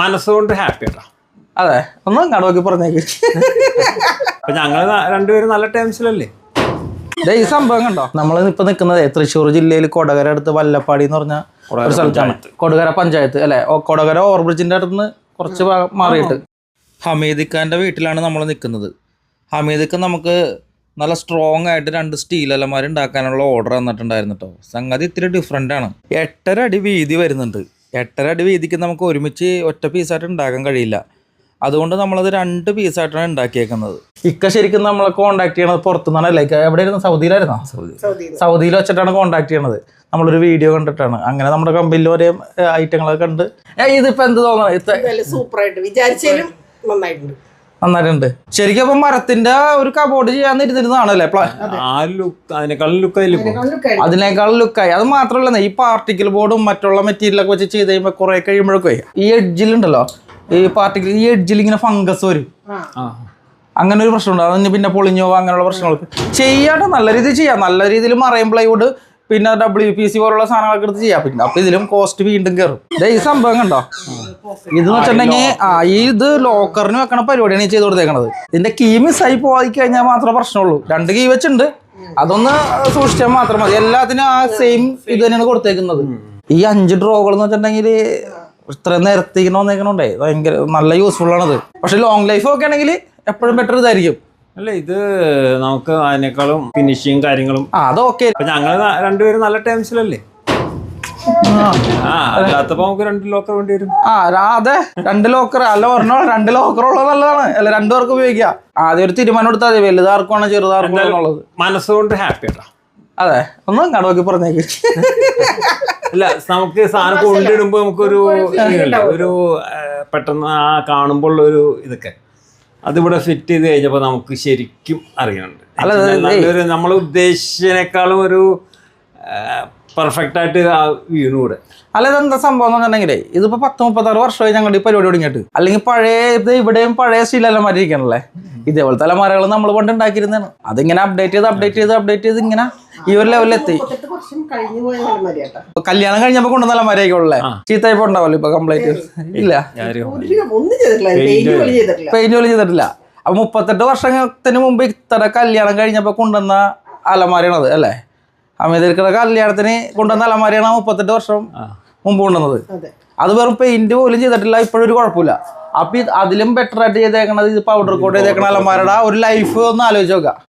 മനസ്സുകൊണ്ട് ഹാപ്പി ആട്ടാ. അതെ, ഒന്ന് കടവൊക്കെ പറഞ്ഞേക്ക്. അപ്പൊ ഞങ്ങള് രണ്ടുപേരും നല്ല ടേംസിലല്ലേ. ഈ സംഭവം കണ്ടോ, നമ്മൾ ഇപ്പൊ നിൽക്കുന്നത് തൃശ്ശൂർ ജില്ലയിൽ കൊടകര അടുത്ത് വല്ലപ്പാടി എന്ന് പറഞ്ഞ ഒരു സ്ഥലത്താണ്. കൊടകര പഞ്ചായത്ത് അല്ലെ, കൊടകര ഓവർബ്രിഡ്ജിന്റെ അടുത്ത് കുറച്ച് മാറിയിട്ട് ഹമീദ് ഖാന്റെ വീട്ടിലാണ് നമ്മൾ നിൽക്കുന്നത്. ഹമീദ് ഖാൻ നമുക്ക് നല്ല സ്ട്രോങ് ആയിട്ട് 2 സ്റ്റീൽ അലമാര ഉണ്ടാക്കാനുള്ള ഓർഡർ തന്നിട്ടുണ്ടായിരുന്നു കേട്ടോ. സംഗതി ഇത്തിരി ഡിഫറെൻ്റ് ആണ്. 8.5 അടി വീതി വരുന്നുണ്ട്. 8.5 അടി വീതിക്ക് നമുക്ക് ഒരുമിച്ച് ഒറ്റ പീസായിട്ട് ഉണ്ടാക്കാൻ കഴിയില്ല. അതുകൊണ്ട് നമ്മളത് 2 പീസായിട്ടാണ് ഉണ്ടാക്കിയേക്കുന്നത്. ഇക്ക ശരിക്കും നമ്മളെ കോൺടാക്ട് ചെയ്യണത് പുറത്തുനിന്നാണ് അല്ലേ? എവിടെയായിരുന്നു? സൗദിയിലായിരുന്നോ? സൗദിയിൽ വെച്ചിട്ടാണ് കോൺടാക്ട് ചെയ്യണത്. നമ്മളൊരു വീഡിയോ കണ്ടിട്ടാണ്. അങ്ങനെ നമ്മുടെ കമ്പനിയിൽ ഒരേ ഐറ്റങ്ങളൊക്കെ കണ്ട് ഇതിപ്പോ എന്ത് തോന്നുന്നു? സൂപ്പറായിട്ട് വിചാരിച്ചാലും നന്നായിട്ടുണ്ട് ശരിക്കും. അപ്പൊ മരത്തിന്റെ ഒരു കബോർഡ് ചെയ്യാൻ ഇരുന്നിരുന്നതാണല്ലേ? അതിനേക്കാളും ലുക്കായി. അത് മാത്രമല്ല, ഈ പാർട്ടിക്കൽ ബോർഡും മറ്റുള്ള മെറ്റീരിയലൊക്കെ വെച്ച് ചെയ്ത് കഴിയുമ്പോൾ കുറെ കഴിയുമ്പോഴൊക്കെ ഈ എഡ്ജിലുണ്ടല്ലോ, ഈ പാർട്ടിക്കൽ ഈ എഡ്ജിൽ ഇങ്ങനെ ഫംഗസ് വരും. അങ്ങനെ ഒരു പ്രശ്നമുണ്ട്. അതിന് പിന്നെ പൊളിഞ്ഞോ അങ്ങനെയുള്ള പ്രശ്നങ്ങളൊക്കെ ചെയ്യാണ്ട് നല്ല രീതിയിൽ ചെയ്യാം. നല്ല രീതിയിൽ മറൈൻ പ്ലൈവുഡ് പിന്നെ WPC പോലുള്ള സാധനങ്ങളൊക്കെ എടുത്ത് ചെയ്യാം. പിന്നെ അപ്പൊ ഇതിലും കോസ്റ്റ് വീണ്ടും കയറും. ഈ സംഭവം കണ്ടോ, ഇതെന്ന് വെച്ചിട്ടുണ്ടെങ്കിൽ ഇത് ലോക്കറിന് വെക്കണ പരിപാടിയാണ് ഈ ചെയ്ത് കൊടുത്തേക്കണത്. ഇതിന്റെ കീ മിസ്സായി പോയി കഴിഞ്ഞാൽ മാത്രമേ പ്രശ്നമുള്ളൂ. 2 കീ വെച്ചിട്ടുണ്ട്, അതൊന്ന് സൂക്ഷിച്ചാൽ മാത്രം മതി. എല്ലാത്തിനും ആ സെയിം ഇത് തന്നെയാണ് കൊടുത്തേക്കുന്നത്. ഈ 5 ഡ്രോകൾ എന്ന് വെച്ചിട്ടുണ്ടെങ്കിൽ ഇത്രയും നേരത്തേക്ക് വന്നേക്കണോണ്ടേ ഭയങ്കര നല്ല യൂസ്ഫുൾ ആണത്. പക്ഷെ ലോങ് ലൈഫ് ഒക്കെ ആണെങ്കിൽ എപ്പോഴും ബെറ്റർ ഇതായിരിക്കും. അല്ല, ഇത് നമുക്ക് അതിനേക്കാളും ഫിനിഷിങ് കാര്യങ്ങളും അതൊക്കെ. ഞങ്ങള് രണ്ടുപേരും നല്ല ടേംസിലല്ലേ. അല്ലാത്തപ്പോ നമുക്ക് 2 ലോക്കർ വേണ്ടി വരും. അതെ, 2 ലോക്കർ അല്ല, ഒരെണ്ണം 2 ലോക്കർ ഉള്ളത് നല്ലതാണ്. അല്ല, 2 പേർക്ക് ഉപയോഗിക്കാം. ആദ്യം ഒരു തീരുമാനം എടുത്താൽ മതി, വലുതാർക്കാണോ ചെറുതാർക്കാണോ എന്നുള്ളത്. മനസ്സുകൊണ്ട് ഹാപ്പി ആട്ടാ. അതെ, ഒന്ന് കടവൊക്കെ പറഞ്ഞേക്ക്. അല്ല, നമുക്ക് സാധനം കൊണ്ടിടുമ്പോ നമുക്കൊരു പെട്ടെന്ന് കാണുമ്പോൾ ഒരു ഇതൊക്കെ അതിവിടെ ഫിറ്റ് ചെയ്ത് കഴിഞ്ഞപ്പോ നമുക്ക് ശരിക്കും അറിയുന്നുണ്ട്. നല്ലൊരു നമ്മൾ ഉദ്ദേശിച്ചതിനേക്കാളും ഒരു പെർഫെക്റ്റ് ആയിട്ട് വീണൂടെ. അല്ല, ഇതെന്താ സംഭവം എന്ന് പറഞ്ഞിട്ടുണ്ടെങ്കിലേ, ഇതിപ്പോ 10-36 വർഷമായി ഞങ്ങളുടെ ഈ പരിപാടി തുടങ്ങിയിട്ട്. അല്ലെങ്കിൽ പഴയ ഇവിടെയും പഴയ സ്റ്റീൽ അലമാര ഇരിക്കണല്ലേ. ഇതേപോലത്തെ അലമാരകൾ നമ്മൾ പണ്ട് ഉണ്ടാക്കിയിരുന്നതാണ്. അതിങ്ങനെ അപ്ഡേറ്റ് ചെയ്ത് ഇങ്ങനെ ഈ ഒരു ലെവലിലെത്തി. കല്യാണം കഴിഞ്ഞപ്പോ കൊണ്ടുവന്ന അലമാരയൊക്കെ ചീത്തയപ്പോ ഉണ്ടാവല്ലോ. ഇപ്പൊ കംപ്ലൈന്റ് ഇല്ല, പെയിന്റ് പോലും ചെയ്തിട്ടില്ല. അപ്പൊ 38 വർഷത്തിന് മുമ്പ് ഇത്ര കല്യാണം കഴിഞ്ഞപ്പോ കൊണ്ടുവന്ന അലമാരയാണത് അല്ലേ? അമേരിക്കയുടെ കല്യാണത്തിന് കൊണ്ടുവന്ന അലമാരയാണ് 38 വർഷം മുമ്പ് കൊണ്ടുവന്നത്. അത് വെറും പെയിന്റ് പോലും ചെയ്തിട്ടില്ല, ഇപ്പോഴൊരു കുഴപ്പമില്ല. അപ്പൊ അതിലും ബെറ്റർ ആയിട്ട് ചെയ്തേക്കണത്, ഇത് പൗഡർ കോട്ട് ചെയ്തേക്കണ അലമാരയുടെ ഒരു ലൈഫ് ഒന്ന് ആലോചിച്ച് നോക്കാം.